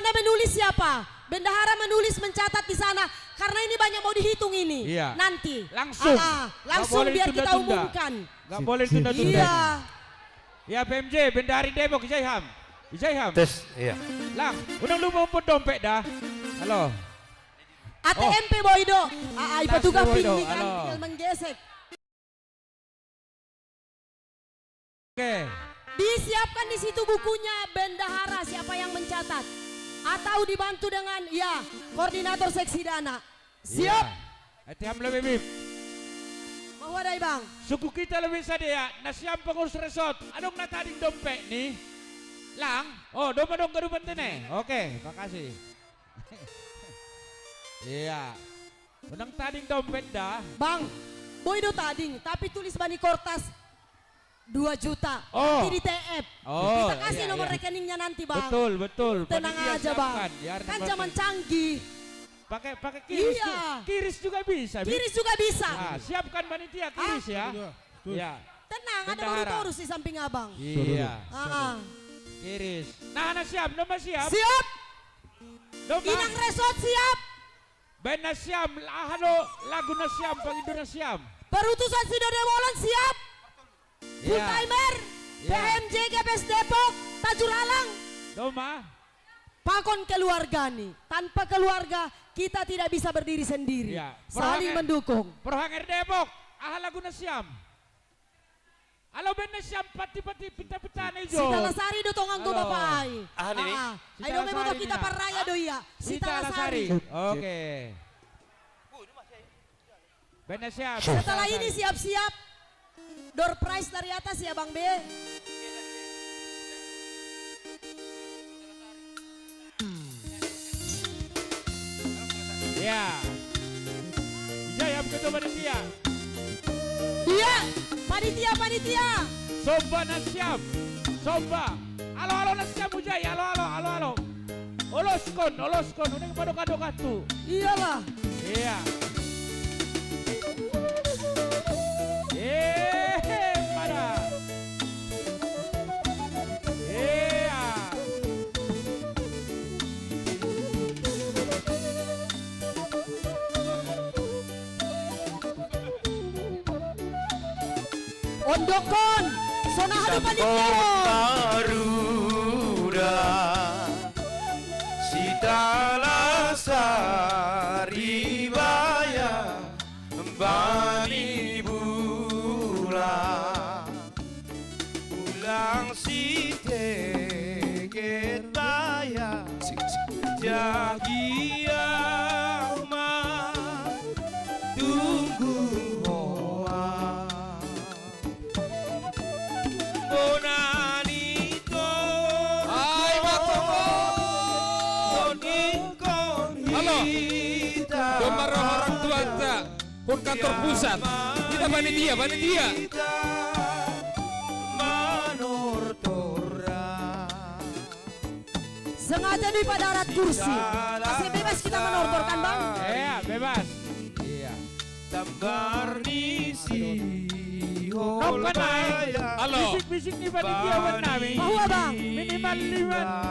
MP menulis siapa? Bendahara menulis mencatat di sana karena ini banyak mau dihitung ini. Iya. Nanti. Langsung. Langsung biar kita umumkan. Gak boleh tunda-tunda. Iya. Ya PMJ, Bendahari Depok, Ijayham. Ijayham. Tes, iya. Lang, udah lu mau dompet dah. Halo. ATMP Boydo. Petugas Boydo, pinggi kan halo. tinggal menggesek. Oke. Disiapkan di situ bukunya bendahara siapa yang mencatat. Atau dibantu dengan ya koordinator seksi dana. Siap? Atiam lebih bib. Mau ada bang? Suku kita lebih sadia. Nasiam pengurus resort. Anong natading dompet nih? Lang. Oh, dompet dong kerupan tene. Oke, makasih. Iya. Unang tading dompet dah. Bang, Boydo tading tapi tulis bani kortas 2 juta. Oh. Nanti di TF. Oh, Kita kasih iya, nomor iya. rekeningnya nanti bang. Betul, betul. Tenang Panitia aja bang. siapkan. Biar Kan dapat- zaman canggih. Pakai kiris. Iya. Kiris juga bisa. Bib. Kiris juga bisa. Nah, siapkan panitia kiris ya. Ya. Tenang, ada Bendahara. urus di samping abang. Iya. Kiris. Kiris. Nah, siap, nomor siap. Siap. Domba. Inang Resort siap. Ben na siam, halo, lagu na siam, Pangindo na siam. Perutusan Sidode Wolon siap. Full timer. PMJ GPS Depok. Tajur Alang. Doma. Pakon keluarga nih. Tanpa keluarga kita tidak bisa berdiri sendiri. Ya. Saling mendukung. Perhanger Depok, lagu na siam. Halo ben na siam, pati-pati pita-pita na jo. Sita Lasari do tongang go Halo. bapai. Ini? Ay do mo kita paraya do ya. Sita Lasari. Oke. Ben na siam. Setelah ini siap-siap. Door prize dari atas ya Bang B. Ya. Jaya begitu panitia. Iya. Panitia. Somba na siam. Somba. Halo na siam Ujay. Halo. Oloskon. Udah kado-kado tu. Iyalah. Iya. Pada. Iya. Ondokon. Sonahan di panitia. Garuda Sita Lasari Baya Bani Bula Ulang si Teketaya Jagia Tunggu hoa Bonanito Ay Halo, Domar orang tua tak pun kantor pusat. Kita panitia. Sengaja di pada arat kursi. Masih bebas kita menortorkan Bang. Iya, bebas. Iya. Tambar nisi Nopo naik. Halo. Bisik-bisik ni panitia wan namin. Bahwa Bang. Minimal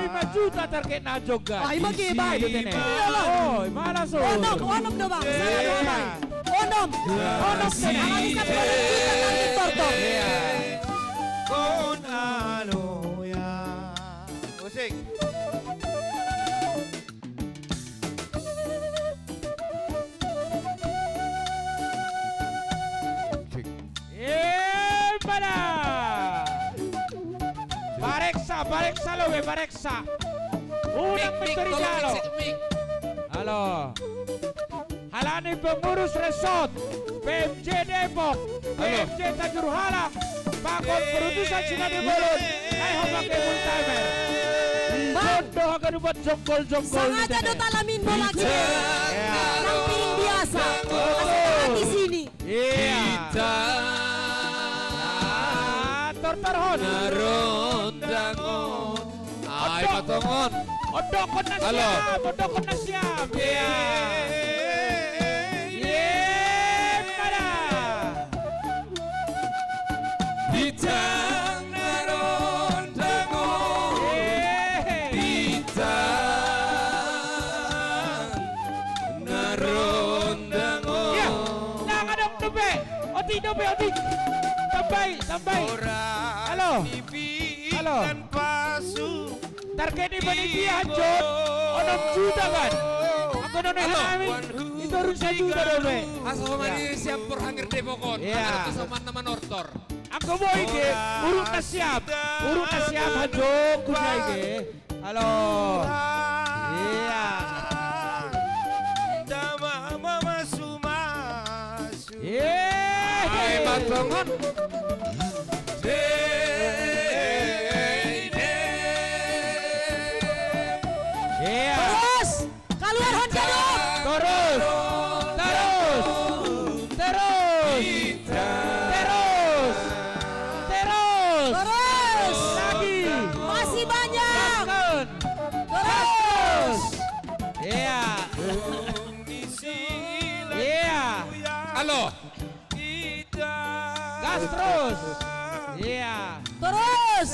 5 juta target na jogan. Ay mag-iba. Iyalah. Oh, malas oh. Onom do Bang. Sana do Bang. Onom do. Analisa kita nanti tortor. Con aloya Musik Pada. Bareksa lo be bareksa. Unang menteri jalo. Halo. Halani pengurus resort PMJ Depok, PMJ Tajur Halang, Pakon Perutusan Sidode Wolon, pakai full timer. Jodoh akan buat jongkol-jongkol. Sengaja do talamin mo lagi. Nang piring biasa. Kasih di sini. Iya. Tortorhon. Narondangon. Ay patongon. Odokon na Halo. siap. Odokon na siap. Iya. Pada. Bitang narondangon. Yeay. Bitang dope odik. Tambay. Halo. Halo. Pasu. Target ni panitia John. 6 juta kan? Ako na namin. Ito rin sa juta dobe. Asa humani siap Porhanger Depokon. Iya. Ano sa man naman ortor. Ako mo ike. Urut na siap Hajo. Kunya ike. Halo. Iya. Dama mama sumasu. Ay matongon. Iya. Terus, keluar Honjadok. Terus. Terus, Lagi. masih banyak. Makan. Terus, Iya. Iya. Halo. Gas terus. Iya. terus.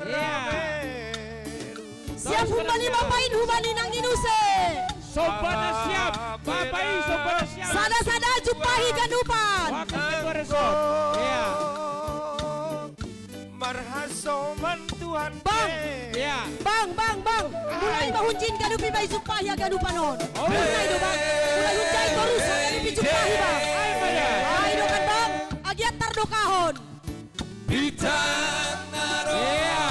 Iya. Siap humbali bapain humbali nang inuse. Sopan na siap. Bapai sopan na siap. Sada jumpahi ganupan. Wakil ketua resort. Iya. Marhasoman Tuhan. Bang. Iya. Bang. Mulai mahunjin ganupi bay jumpahi ganupanon. Oh. Mulai do bang. Mulai hunjay terus ganupi jumpahi bang. Ay pala. Ay do kan bang. Agiat tardo kahon. Bitang Iya.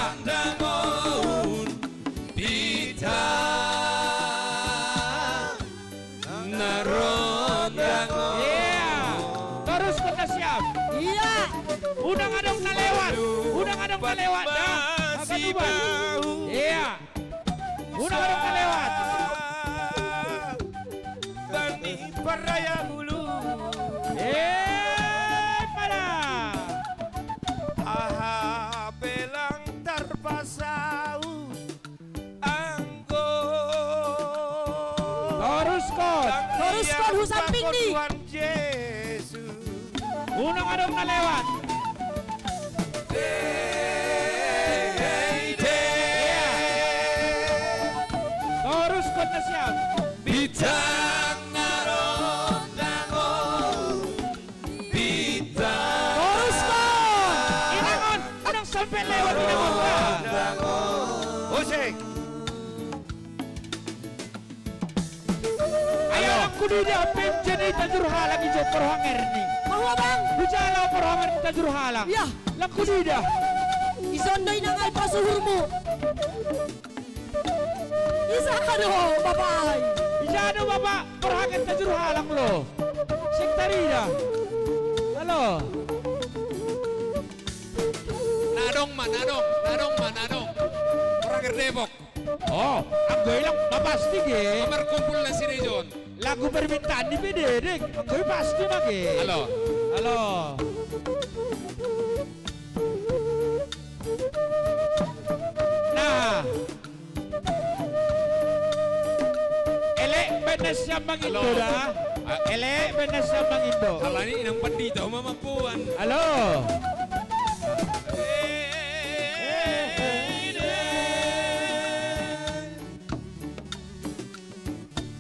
naron dangon. Iya. Terus kena siap. Iya. Udang adong na lewat dah. Agak ubah. Iya. Udang adong na lewat. Bani paraya hulu. Pala. Aha belang terpasau anggo. Terus kon. Terus kon husamping ni. Tuhan Yesus. Udang adong na lewat. Terus kon na siap. Bitang naron dangon. Bitang Terus kon. Inangon. Udang sampai lewat inangon ka. Oseng. Ayaw lang kuno niya. Pension ni tajurhalang ijo Porhanger ni. Mahua bang. Bujala Porhanger ni tajurhalang. Ya. Lang kuno niya. Isondoy nang alpasuhurmu. Isa ano, babae. Ijano baba. Porhanger tajurhalang lo. Sektarina. Halo. Nanong man. Porhanger Depok. Oh, ang goy lang mapastig eh. Kamar kumpul na sini John. Lagu permintaan ni Pededek. Ang goy pasti lagi. Halo. Halo. Nah. Elek benes yang mangindo Halo. dah. Elek benes yang mangindo. Kala ni inang pandito mamampuan. Halo.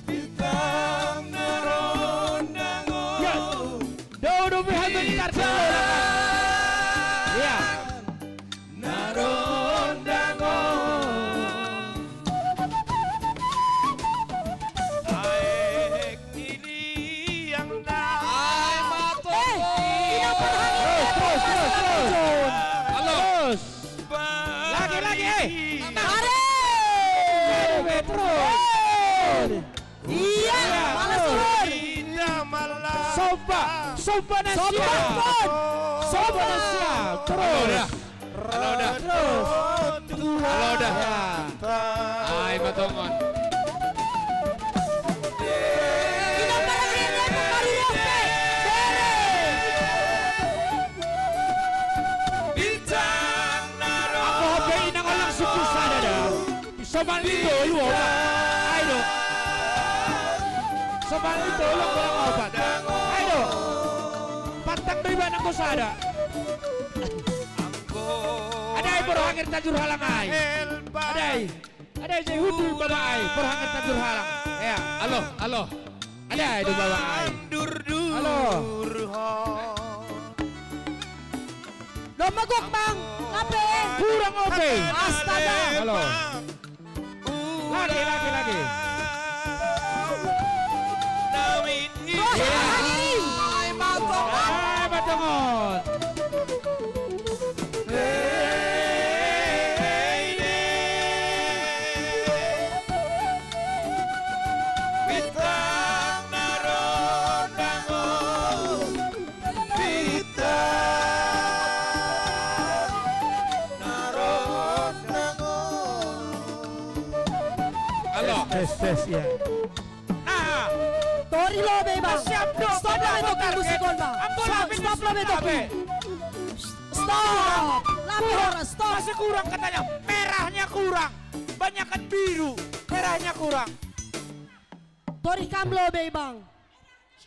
Bitang naron dangon. Ya. Do bihan bentar Ya. Naron dangon. Aek niliyang na. Ay matongon. Inang Porhanger. Terus. Halo. Terus. Lagi. Are. Terus. Iya, malas turun. Sopa na Sopa siap. pun. Sopa na siap. Terus. Halo dah. Terus. Halo dah. Ya. Ay matongon. Inang Porhanger pagkarulope. Bitang naron. Ako habi inang alang sukusada dah. Sopan itu lu obat. Ayo. Sopan itu lu kurang obat. Ayo. Patang dari mana kau sada? Ada Porhanger tajurhalang ay. Ada jay hudu baba ay. Porhanger tajurhalang. Ya. Halo. Ada itu baba ay. Dur Halo. Lumagok bang. Lape. Kurang oke. Astaga. Halo. Lagi. Dawit Angin. Ay, matongon. Batongon. Bintang naron dangon Bintang naron dangon Halo. Tes ya. Nah, Tori lobe bang. siap dong. Stop lah itu musikon bang. Stop lah itu. Stop. Lape Horas, stop. masih kurang katanya. Merahnya kurang. Banyakan biru. Merahnya kurang. Tori kam lobe bang.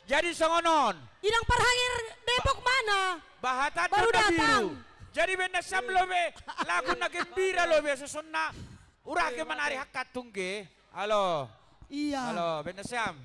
Jadi songonon. Inang Parhangir Depok mana? Bahatan Baru warna datang. biru. Jadi benda sam lobe. Lagu na gembira lobe. Susuna. Urah ke manari hakat tungge. Halo. Iya. Halo, benda sam.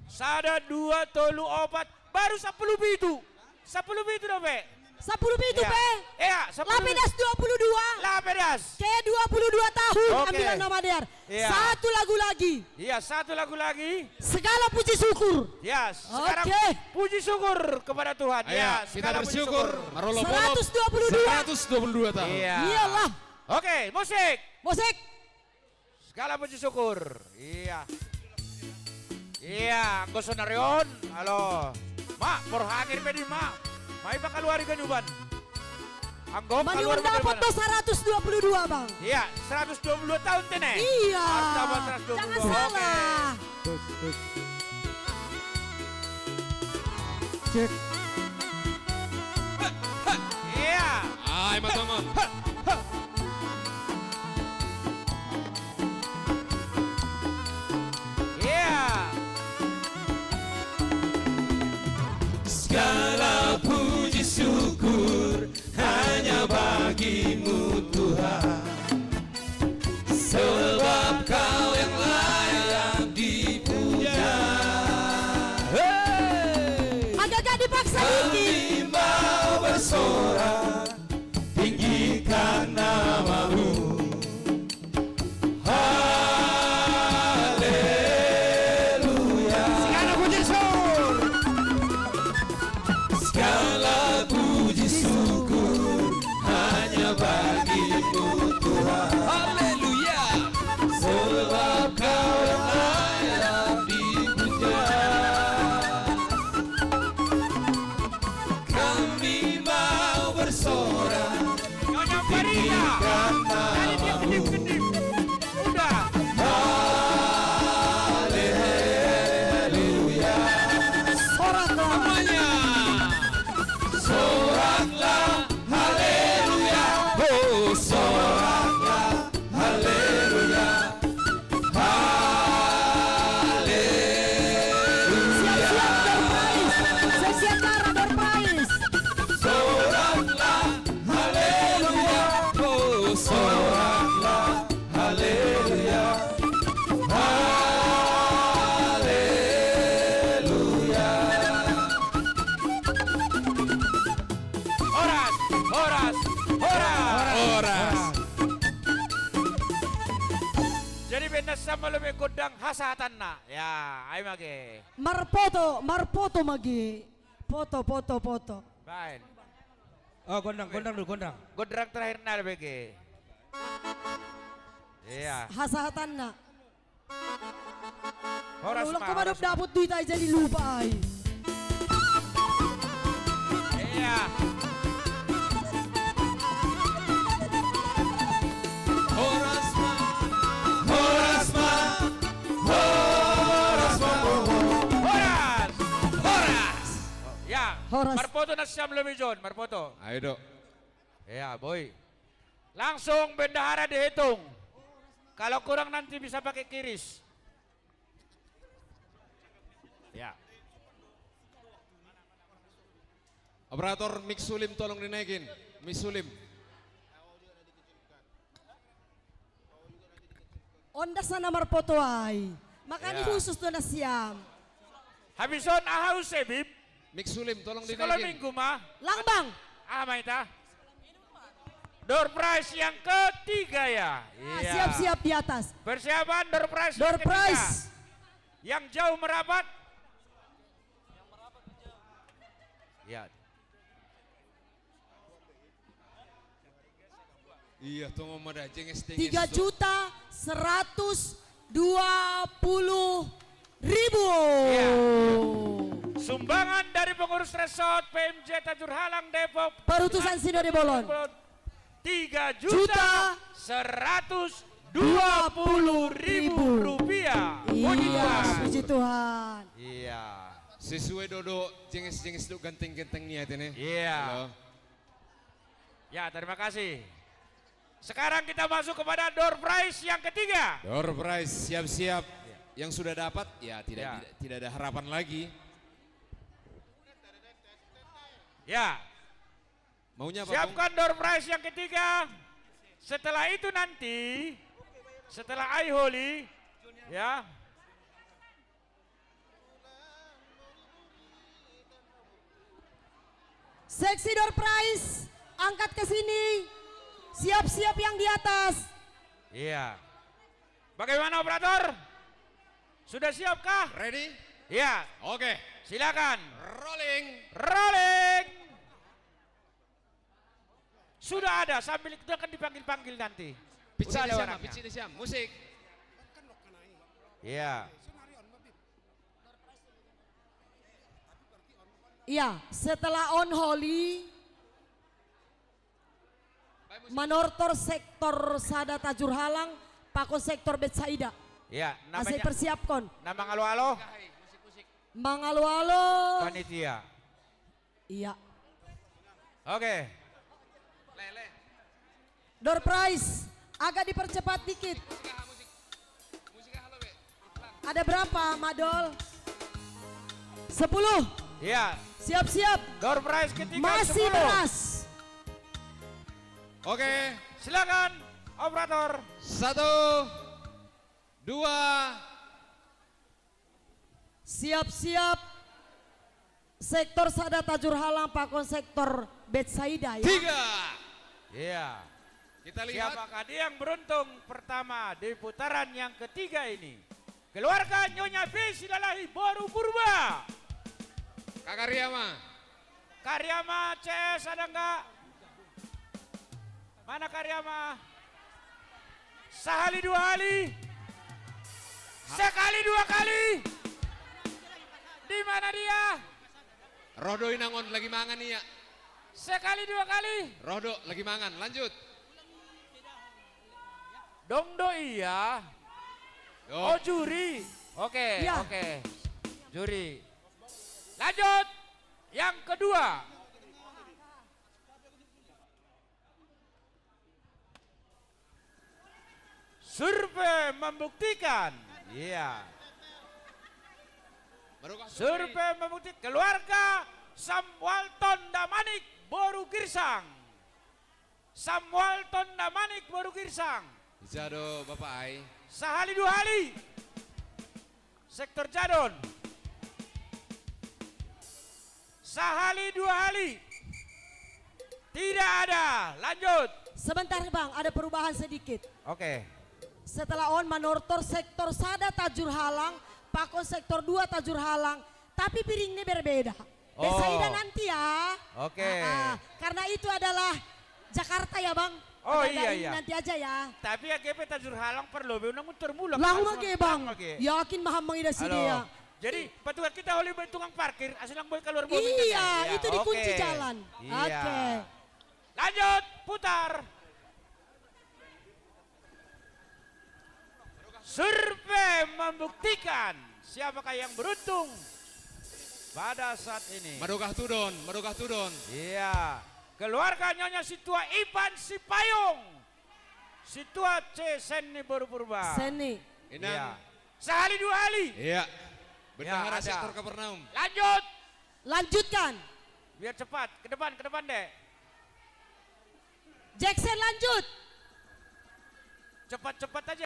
Sada 2 tolu 4 baru 10 bitu. 10 bitu lobe. 10 itu pe. Iya, 10 Lapidas 22. Lapedas. Kayak 22 tahun Oke. ambilan nama dia. Iya. Satu lagu lagi. Iya, satu lagu lagi. Segala puji syukur. Ya, sekarang Oke. puji syukur kepada Tuhan. Ayo, Ya, kita segala puji bersyukur. Marolo Bolok 122. 122 tahun. Iya. Iyalah. Oke, musik. Musik. Segala puji syukur. Iya. Iya, anggo sonarion. Halo. Mak, porhangir pedi mak. Mai bakal luari ganuban. Anggo Maniun keluar dapat tuh 122 bang. Iya, 122 tahun tene. Iya. Harta 122. Jangan Oke. salah. Cek. Iya. Ay, matongon. Iya. Segala puji syukur hanya bagimu Tuhan, sebab kau yang layak dipuja. Agak-agak dipaksa dikit. Kami mau bersorak, tinggikan namamu. Haleluya. Segala puji syukur. Segala puji syukur hanya bagimu Tuhan. Haleluya. Sebab kau yang layak dipuja. Kami mau bersorak, Nyonya Farida. tinggikan Tadi dia namamu. kedip-kedip. Udah. Haleluya. Semuanya. Soraklah haleluya. Oh, soraklah haleluya. Siap-siap berpais. Siap-siap cara berpais. Soraklah haleluya. Oh, soraklah haleluya. Haleluya. Horas, horas, horas. Horas. Jadi benda sama lebih godang hasatan na. Ya, ayo mage. Marpoto magi. Foto. Baik. Oh, gondang dulu, gondang. Godang terakhir na lebih ke. Iya. Hasahatan na. Horas Ulang ma. kemadap Horas ma. dapat duit aja jadi lupa ay. Iya. Horasma, horasma, horasma, Horas. Horas. Ya. Horas. Marpoto na siyam lebih John. Marpoto. Ayo, Dok. Iya, boy. Langsung bendahara dihitung. Kalau kurang nanti bisa pakai kiris. Ya. Operator Mix Sulim tolong dinaikin. Mix Sulim. Onda sana marpoto ay. Makanya Ya. khusus tuh na siam. Habison ahau sebib. Mix Sulim tolong Sekolah dinaikin. minggu mah. Lang bang. Ah, maita. door prize yang ketiga ya. Ah, Iya. siap-siap di atas. Persiapan door prize Door yang ketiga. prize. Yang jauh merapat. Ya. Iya, tuh mau ada jenges 3.120.000. Iya. Sumbangan dari pengurus resort PMJ Tajur Halang Depok. Perutusan Sinode Bolon. 3.120.000 rupiah. Puji Iya, Tuhan. puji Tuhan. Iya. Sesuai dodo jenges-jenges do ganteng-ganteng niat ini. Iya. Halo. Ya, terima kasih. Sekarang kita masuk kepada door prize yang ketiga. Door prize siap-siap. Yang sudah dapat ya tidak Ya. tidak ada harapan lagi. Ya, Maunya apa? Bang? siapkan door prize yang ketiga. Setelah itu nanti, setelah iHoly, ya, Seksi door prize, angkat ke sini. Siap-siap yang di atas. iya. Bagaimana operator? Sudah siapkah? Ready? Ya, Oke. silakan. Rolling. Rolling. Sudah ada, sambil itu akan dipanggil-panggil nanti. Pitch Udah ada ini siapa? orangnya. Pitch ini siapa? Musik. Iya. Iya, setelah on holy, Manortor sektor Sada Tajur Halang, Pakon sektor Betsaida. Iya, Masih namanya persiapkan. nama halo-halo Mangalo-alo. panitia. Iya. Oke. Door prize, agak dipercepat dikit. Ada berapa, Madol? 10. Iya, Siap-siap. door prize ketiga Masih 10. beras. Oke. Silakan operator. 1, 2, Siap-siap. Sektor Sada Tajur Halang, Pakon sektor Betsaida ya. 3. Iya. Kita lihat. Siapakah dia yang beruntung pertama di putaran yang ketiga ini? Keluarga Nyonya B Sidalahi Boru Purba. Kakak Riyama. Karyama CS ada enggak? Mana Karyama? Sehali dua kali. Sekali dua kali. Di mana dia? Rodo inangon lagi mangan nih ya. Sekali dua kali. Rodo lagi mangan. Lanjut. Dongdo iya. Oh juri. Oke, Iya. oke. Juri. Lanjut. Yang kedua. Survei membuktikan. Iya. Survei membuktikan keluarga Samwalton Damanik Boru Girsang. Samwalton Damanik Boru Girsang. Jado Bapak Ai. Sehali dua kali. Sektor Jadon. Sehali dua kali. Tidak ada. Lanjut. Sebentar Bang, ada perubahan sedikit. Oke. Setelah on Manortor sektor Sada Tajur Halang, Pakon sektor 2 Tajur Halang. Tapi piringnya berbeda. Oh. Betsaida nanti ya. Oke. Karena itu adalah Jakarta ya Bang. Oh, Ada iya, ini iya. Nanti aja ya. Tapi AGP Tajur Halang perlu benang muter mulang. Langsung lagi Bang. Oke. Yakin maham mengida sini Halo. ya. Jadi petugas kita oleh tukang parkir asal boy keluar mobil. Iya, itu dikunci oke. jalan. Iya. Oke. Lanjut, putar. Survei membuktikan siapakah yang beruntung pada saat ini. Madukah Tudon. Madukah Tudon. Iya, keluarga Nyonya Situa Ipan Sipayung. Situa C Seni Boru Purba. Seni. Iya. Inang. Sehali dua kali. Iya. Bendahara ada. sektor Kapernaum. Lanjut. Lanjutkan. Biar cepat, ke depan deh. Jackson lanjut. Cepat-cepat aja.